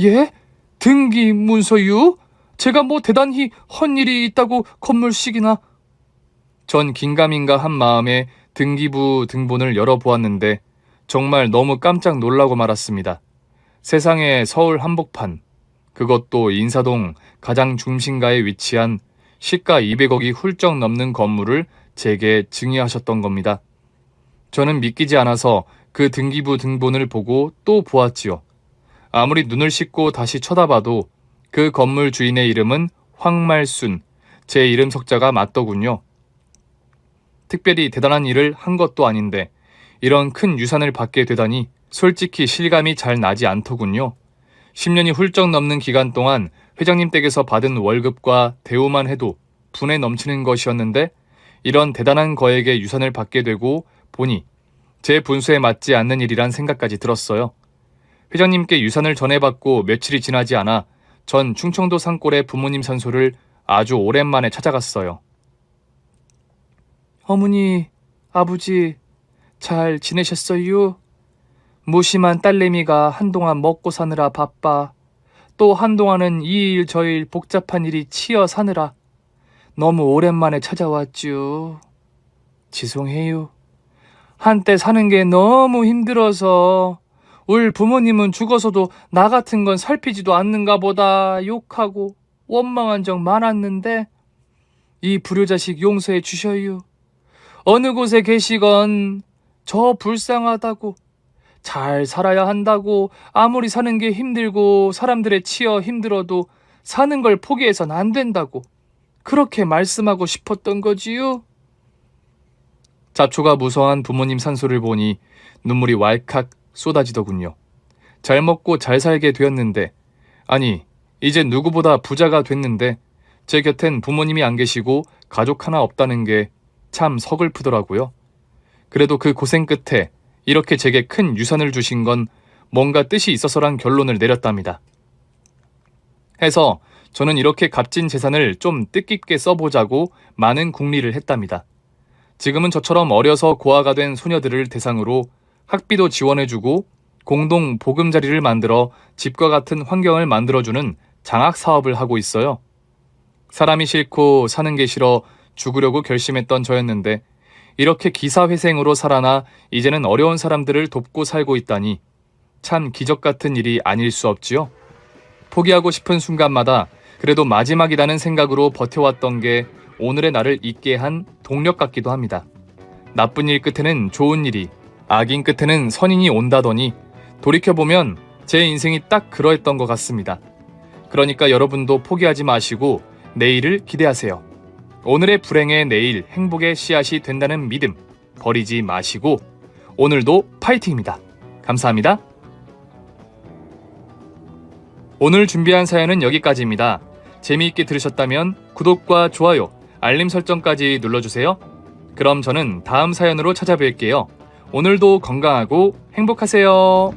A: 예? 등기 문서요? 제가 뭐 대단히 헌 일이 있다고 건물식이나. 전 긴가민가 한 마음에 등기부 등본을 열어보았는데 정말 너무 깜짝 놀라고 말았습니다. 세상에 서울 한복판, 그것도 인사동 가장 중심가에 위치한 시가 200억이 훌쩍 넘는 건물을 제게 증여하셨던 겁니다. 저는 믿기지 않아서 그 등기부 등본을 보고 또 보았지요. 아무리 눈을 씻고 다시 쳐다봐도 그 건물 주인의 이름은 황말순, 제 이름 석자가 맞더군요. 특별히 대단한 일을 한 것도 아닌데 이런 큰 유산을 받게 되다니 솔직히 실감이 잘 나지 않더군요. 10년이 훌쩍 넘는 기간 동안 회장님 댁에서 받은 월급과 대우만 해도 분에 넘치는 것이었는데 이런 대단한 거액의 유산을 받게 되고 보니 제 분수에 맞지 않는 일이란 생각까지 들었어요. 회장님께 유산을 전해받고 며칠이 지나지 않아 전 충청도 산골의 부모님 산소를 아주 오랜만에 찾아갔어요. 어머니, 아버지, 잘 지내셨어요? 무심한 딸내미가 한동안 먹고 사느라 바빠. 또 한동안은 이 일 저 일 복잡한 일이 치여 사느라 너무 오랜만에 찾아왔죠. 죄송해요. 한때 사는 게 너무 힘들어서 울 부모님은 죽어서도 나 같은 건 살피지도 않는가 보다 욕하고 원망한 적 많았는데 이 불효자식 용서해 주셔요. 어느 곳에 계시건 저 불쌍하다고 잘 살아야 한다고 아무리 사는 게 힘들고 사람들에 치여 힘들어도 사는 걸 포기해선 안 된다고 그렇게 말씀하고 싶었던 거지요. 잡초가 무성한 부모님 산소를 보니 눈물이 왈칵 쏟아지더군요. 잘 먹고 잘 살게 되었는데 아니 이제 누구보다 부자가 됐는데 제 곁엔 부모님이 안 계시고 가족 하나 없다는 게 참 서글프더라고요. 그래도 그 고생 끝에 이렇게 제게 큰 유산을 주신 건 뭔가 뜻이 있어서란 결론을 내렸답니다. 해서 저는 이렇게 값진 재산을 좀 뜻깊게 써보자고 많은 궁리를 했답니다. 지금은 저처럼 어려서 고아가 된 소녀들을 대상으로 학비도 지원해주고 공동 보금자리를 만들어 집과 같은 환경을 만들어주는 장학 사업을 하고 있어요. 사람이 싫고 사는 게 싫어 죽으려고 결심했던 저였는데 이렇게 기사회생으로 살아나 이제는 어려운 사람들을 돕고 살고 있다니 참 기적 같은 일이 아닐 수 없지요. 포기하고 싶은 순간마다 그래도 마지막이라는 생각으로 버텨왔던 게 오늘의 나를 있게 한 동력 같기도 합니다. 나쁜 일 끝에는 좋은 일이, 악인 끝에는 선인이 온다더니 돌이켜보면 제 인생이 딱 그러했던 것 같습니다. 그러니까 여러분도 포기하지 마시고 내일을 기대하세요. 오늘의 불행의 내일 행복의 씨앗이 된다는 믿음 버리지 마시고 오늘도 파이팅입니다. 감사합니다. 오늘 준비한 사연은 여기까지입니다. 재미있게 들으셨다면 구독과 좋아요, 알림 설정까지 눌러주세요. 그럼 저는 다음 사연으로 찾아뵐게요. 오늘도 건강하고 행복하세요.